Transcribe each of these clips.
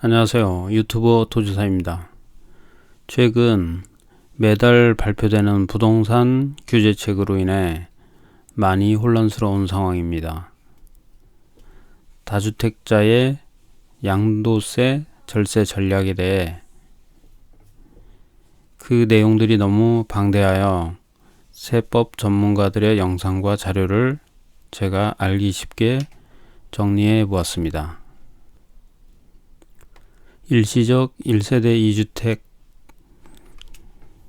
안녕하세요. 유튜버 도지사입니다. 최근 매달 발표되는 부동산 규제책으로 인해 많이 혼란스러운 상황입니다. 다주택자의 양도세 절세 전략에 대해 그 내용들이 너무 방대하여 세법 전문가들의 영상과 자료를 제가 알기 쉽게 정리해 보았습니다. 일시적 1세대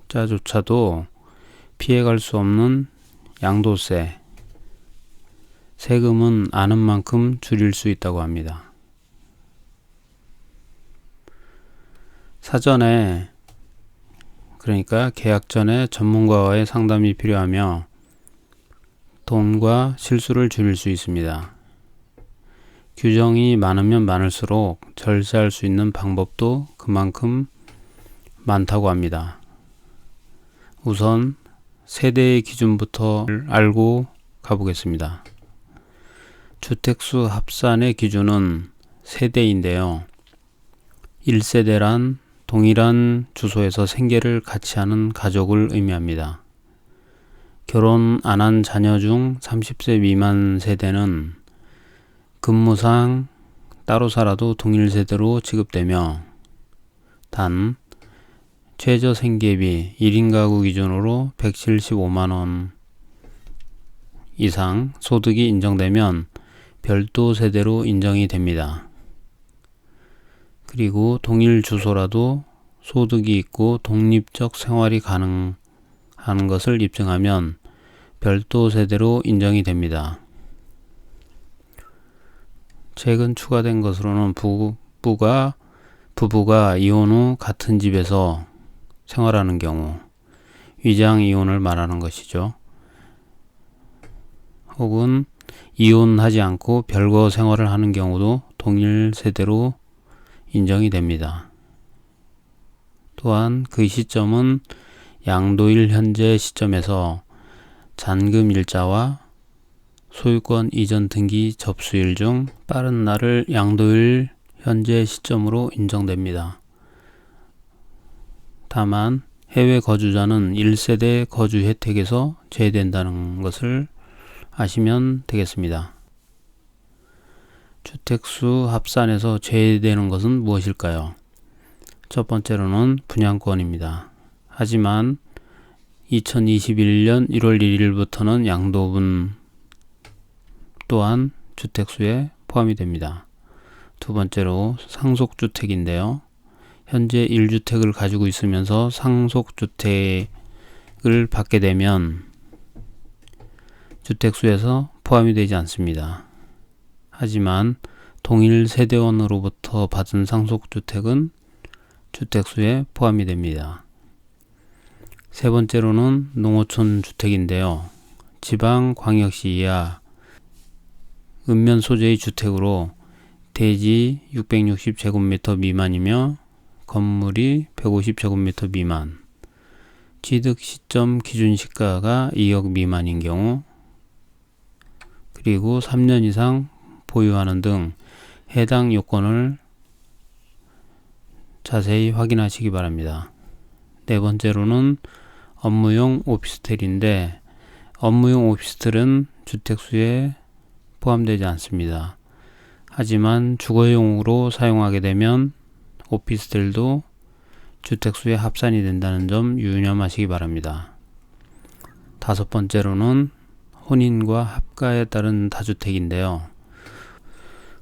2주택자조차도 피해갈 수 없는 양도세, 세금은 아는 만큼 줄일 수 있다고 합니다. 사전에, 그러니까 계약 전에 전문가와의 상담이 필요하며 돈과 실수를 줄일 수 있습니다. 규정이 많으면 많을수록 절세할 수 있는 방법도 그만큼 많다고 합니다. 우선 세대의 기준부터 알고 가보겠습니다. 주택수 합산의 기준은 세대인데요. 1세대란 동일한 주소에서 생계를 같이 하는 가족을 의미합니다. 결혼 안 한 자녀 중 30세 미만 세대는 근무상 따로 살아도 동일 세대로 지급되며 단 최저 생계비 1인 가구 기준으로 175만원 이상 소득이 인정되면 별도 세대로 인정이 됩니다. 그리고 동일 주소라도 소득이 있고 독립적 생활이 가능한 것을 입증하면 별도 세대로 인정이 됩니다. 최근 추가된 것으로는 부부가 이혼 후 같은 집에서 생활하는 경우, 위장 이혼을 말하는 것이죠. 혹은 이혼하지 않고 별거 생활을 하는 경우도 동일 세대로 인정이 됩니다. 또한 그 시점은 양도일 현재 시점에서 잔금 일자와 소유권 이전 등기 접수일 중 빠른 날을 양도일 현재 시점으로 인정됩니다. 다만 해외 거주자는 1세대 거주 혜택에서 제외된다는 것을 아시면 되겠습니다. 주택수 합산에서 제외되는 것은 무엇일까요? 첫 번째로는 분양권입니다. 하지만 2021년 1월 1일부터는 양도분 또한 주택수에 포함이 됩니다. 두 번째로 상속주택인데요. 현재 1주택을 가지고 있으면서 상속주택을 받게 되면 주택수에서 포함이 되지 않습니다. 하지만 동일 세대원으로부터 받은 상속주택은 주택수에 포함이 됩니다. 세 번째로는 농어촌 주택인데요. 지방광역시 이하 읍면 소재의 주택으로 대지 660제곱미터 미만이며 건물이 150제곱미터 미만, 취득 시점 기준 시가가 2억 미만인 경우, 그리고 3년 이상 보유하는 등 해당 요건을 자세히 확인하시기 바랍니다. 네 번째로는 업무용 오피스텔인데 업무용 오피스텔은 주택수에 포함되지 않습니다. 하지만 주거용으로 사용하게 되면 오피스텔도 주택수에 합산이 된다는 점 유념하시기 바랍니다. 다섯 번째로는 혼인과 합가에 따른 다주택인데요.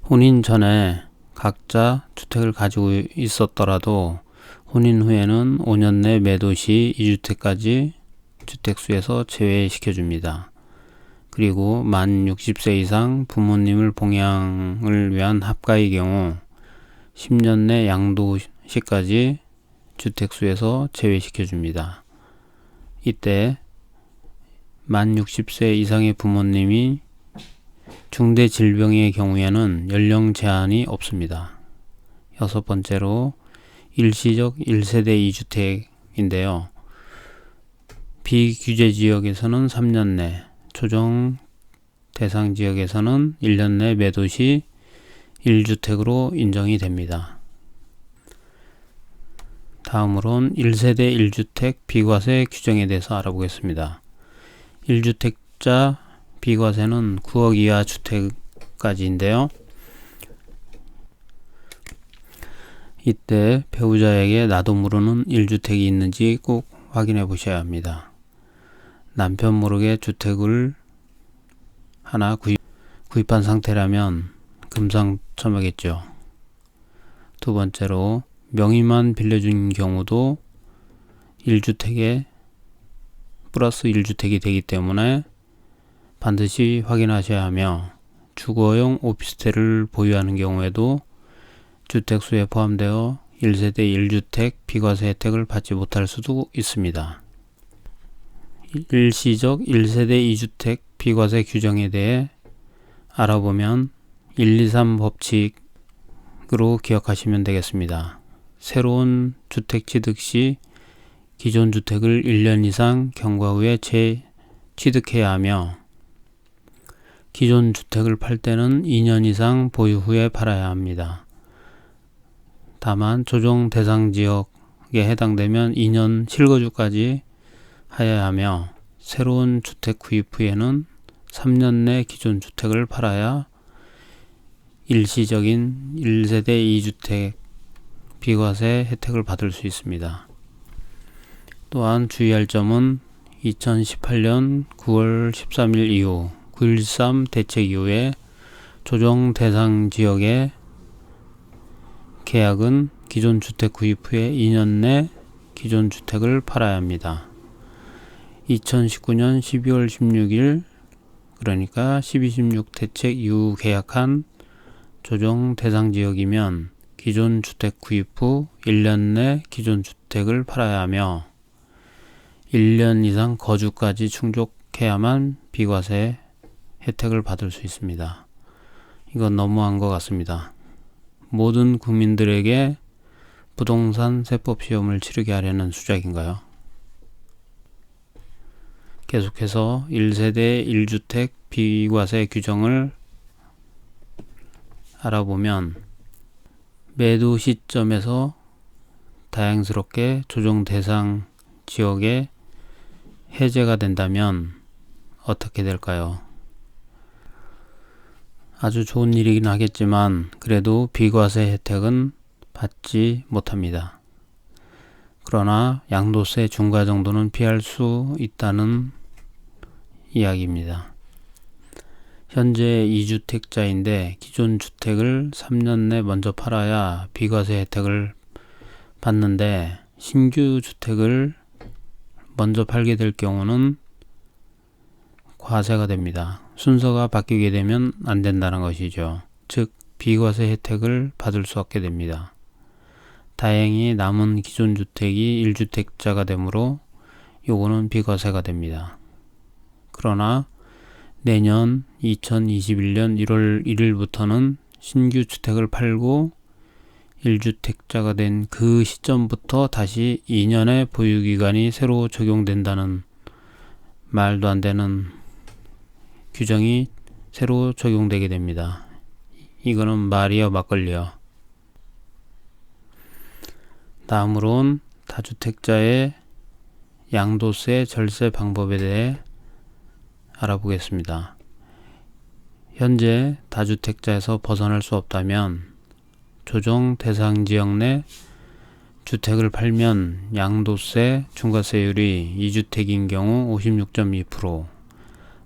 혼인 전에 각자 주택을 가지고 있었더라도 혼인 후에는 5년 내 매도 시 2주택까지 주택수에서 제외시켜줍니다. 그리고 만 60세 이상 부모님을 봉양을 위한 합가의 경우 10년 내 양도 시까지 주택수에서 제외시켜줍니다. 이때 만 60세 이상의 부모님이 중대 질병의 경우에는 연령 제한이 없습니다. 여섯 번째로 일시적 1세대 2주택인데요. 비규제 지역에서는 3년 내, 조정 대상 지역에서는 1년 내 매도 시 1주택으로 인정이 됩니다. 다음으로는 1세대 1주택 비과세 규정에 대해서 알아보겠습니다. 1주택자 비과세는 9억 이하 주택까지인데요. 이때 배우자에게 나도 모르는 1주택이 있는지 꼭 확인해 보셔야 합니다. 남편 모르게 주택을 하나 구입한 상태라면 금상첨화겠죠. 두 번째로 명의만 빌려준 경우도 1주택에 플러스 1주택이 되기 때문에 반드시 확인하셔야 하며, 주거용 오피스텔을 보유하는 경우에도 주택수에 포함되어 1세대 1주택 비과세 혜택을 받지 못할 수도 있습니다. 일시적 1세대 2주택 비과세 규정에 대해 알아보면 123 법칙으로 기억하시면 되겠습니다. 새로운 주택 취득 시 기존 주택을 1년 이상 경과 후에 재취득해야 하며, 기존 주택을 팔 때는 2년 이상 보유 후에 팔아야 합니다. 다만 조정 대상 지역에 해당되면 2년 실거주까지 하여야 하며, 새로운 주택 구입 후에는 3년 내 기존 주택을 팔아야 일시적인 1세대 2주택 비과세 혜택을 받을 수 있습니다. 또한 주의할 점은 2018년 9월 13일 이후 9.13 대책 이후에 조정 대상 지역의 계약은 기존 주택 구입 후에 2년 내 기존 주택을 팔아야 합니다. 2019년 12월 16일 그러니까 12.16 대책 이후 계약한 조정 대상 지역이면 기존 주택 구입 후 1년 내 기존 주택을 팔아야 하며, 1년 이상 거주까지 충족해야만 비과세 혜택을 받을 수 있습니다. 이건 너무한 것 같습니다. 모든 국민들에게 부동산 세법 시험을 치르게 하려는 수작인가요? 계속해서 1세대 1주택 비과세 규정을 알아보면, 매도 시점에서 다행스럽게 조정 대상 지역에 해제가 된다면 어떻게 될까요? 아주 좋은 일이긴 하겠지만 그래도 비과세 혜택은 받지 못합니다. 그러나 양도세 중과 정도는 피할 수 있다는 이야기입니다. 현재 2주택자인데 기존 주택을 3년 내 먼저 팔아야 비과세 혜택을 받는데, 신규 주택을 먼저 팔게 될 경우는 과세가 됩니다. 순서가 바뀌게 되면 안 된다는 것이죠. 즉 비과세 혜택을 받을 수 없게 됩니다. 다행히 남은 기존 주택이 1주택자가 되므로 요거는 비과세가 됩니다. 그러나 내년 2021년 1월 1일부터는 신규 주택을 팔고 1주택자가 된 그 시점부터 다시 2년의 보유기간이 새로 적용된다는 말도 안 되는 규정이 새로 적용되게 됩니다. 이거는 말이요 막걸리요. 다음으로는 다주택자의 양도세 절세 방법에 대해 알아보겠습니다. 현재 다주택자에서 벗어날 수 없다면 조정 대상 지역 내 주택을 팔면 양도세 중과세율이 2주택인 경우 56.2%,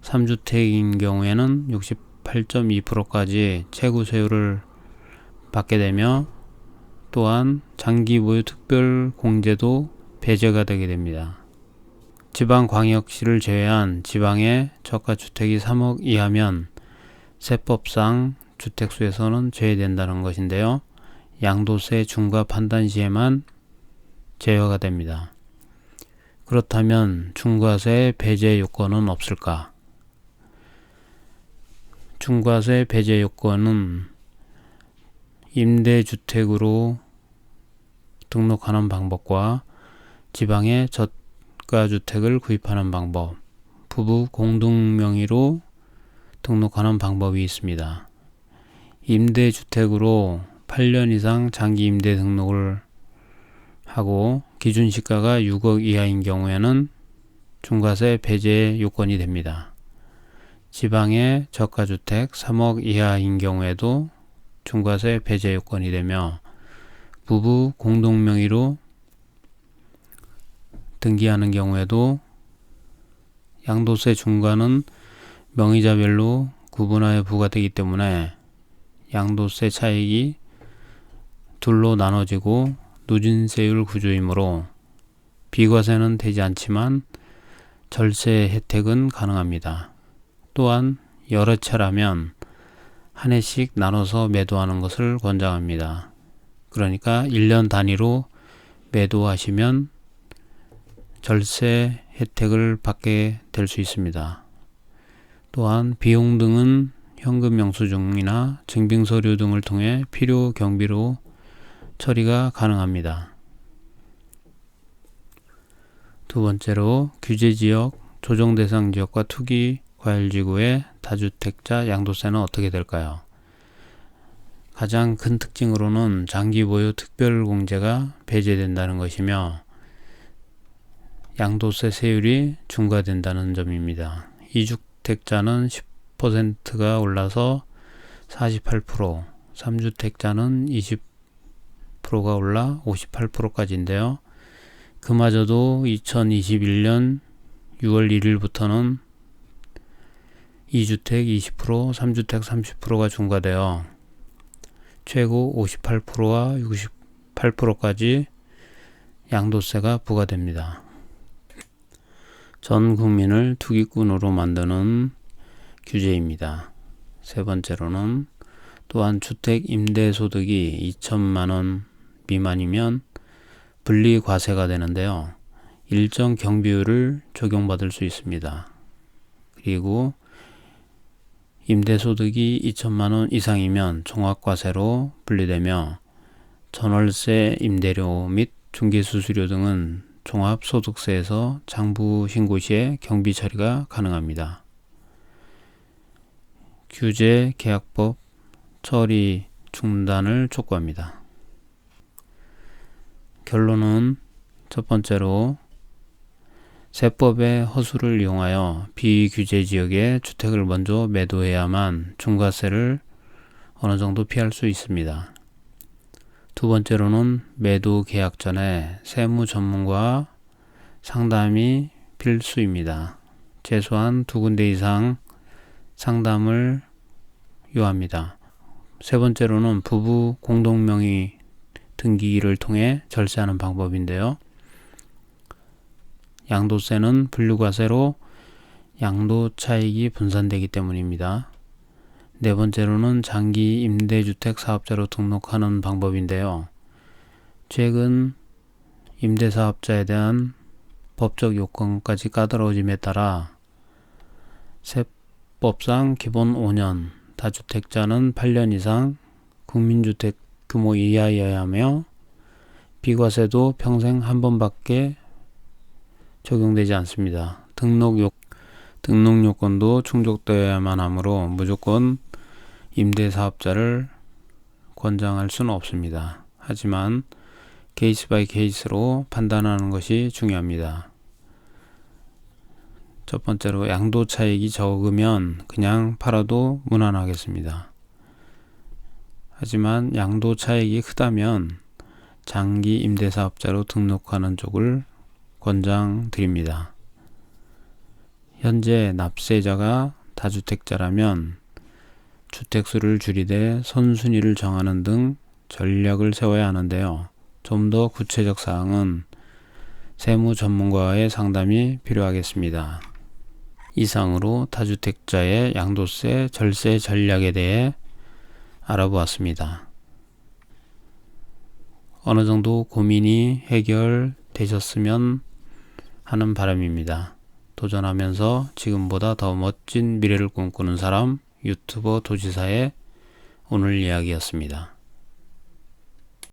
3주택인 경우에는 68.2%까지 채구세율을 받게 되며, 또한 장기보유 특별공제도 배제가 되게 됩니다. 지방광역시를 제외한 지방의 저가주택이 3억 이하면 세법상 주택수에서는 제외된다는 것인데요. 양도세 중과 판단 시에만 제외가 됩니다. 그렇다면 중과세 배제 요건은 없을까? 중과세 배제 요건은 임대주택으로 등록하는 방법과 지방의 저가주택을 구입하는 방법, 부부 공동명의로 등록하는 방법이 있습니다. 임대주택으로 8년 이상 장기 임대 등록을 하고 기준 시가가 6억 이하인 경우에는 중과세 배제 요건이 됩니다. 지방의 저가주택 3억 이하인 경우에도 중과세 배제 요건이 되며 부부 공동명의로 등기하는 경우에도 양도세 중과는 명의자별로 구분하여 부과되기 때문에 양도세 차익이 둘로 나눠지고 누진세율 구조이므로 비과세는 되지 않지만 절세 혜택은 가능합니다. 또한 여러 채라면 한 해씩 나눠서 매도하는 것을 권장합니다. 그러니까 1년 단위로 매도하시면 절세 혜택을 받게 될 수 있습니다. 또한 비용 등은 현금 영수증이나 증빙서류 등을 통해 필요 경비로 처리가 가능합니다. 두 번째로 규제지역, 조정대상지역과 투기과열지구의 다주택자 양도세는 어떻게 될까요? 가장 큰 특징으로는 장기보유 특별공제가 배제된다는 것이며 양도세 세율이 중과된다는 점입니다. 2주택자는 10%가 올라서 48%, 3주택자는 20%가 올라 58%까지인데요. 그마저도 2021년 6월 1일부터는 2주택 20%, 3주택 30%가 중과되어 최고 58%와 68%까지 양도세가 부과됩니다. 전 국민을 투기꾼으로 만드는 규제입니다. 세 번째로는 또한 주택 임대소득이 2천만원 미만이면 분리과세가 되는데요. 일정 경비율을 적용받을 수 있습니다. 그리고 임대소득이 2천만원 이상이면 종합과세로 분리되며 전월세, 임대료 및 중개수수료 등은 종합소득세에서 장부신고 시에 경비 처리가 가능합니다. 규제 계약법 처리 중단을 촉구합니다. 결론은 첫 번째로 세법의 허술을 이용하여 비규제 지역에 주택을 먼저 매도해야만 중과세를 어느 정도 피할 수 있습니다. 두 번째로는 매도 계약 전에 세무 전문가와 상담이 필수입니다. 최소한 2군데 이상 상담을 요합니다. 세 번째로는 부부 공동명의 등기를 통해 절세하는 방법인데요. 양도세는 분류과세로 양도차익이 분산되기 때문입니다. 네 번째로는 장기 임대주택 사업자로 등록하는 방법인데요. 최근 임대사업자에 대한 법적 요건까지 까다로워짐에 따라 세법상 기본 5년, 다주택자는 8년 이상, 국민주택 규모 이하여야 하며 비과세도 평생 한 번밖에 적용되지 않습니다. 등록 요건도 충족되어야만 하므로 무조건 임대사업자를 권장할 수는 없습니다. 하지만 케이스 바이 케이스로 판단하는 것이 중요합니다. 첫 번째로 양도 차익이 적으면 그냥 팔아도 무난하겠습니다. 하지만 양도 차익이 크다면 장기 임대사업자로 등록하는 쪽을 권장드립니다. 현재 납세자가 다주택자라면 주택수를 줄이되 선순위를 정하는 등 전략을 세워야 하는데요. 좀 더 구체적 사항은 세무 전문가와의 상담이 필요하겠습니다. 이상으로 다주택자의 양도세 절세 전략에 대해 알아보았습니다. 어느 정도 고민이 해결되셨으면 하는 바람입니다. 도전하면서 지금보다 더 멋진 미래를 꿈꾸는 사람, 유튜버 도지사의 오늘 이야기였습니다.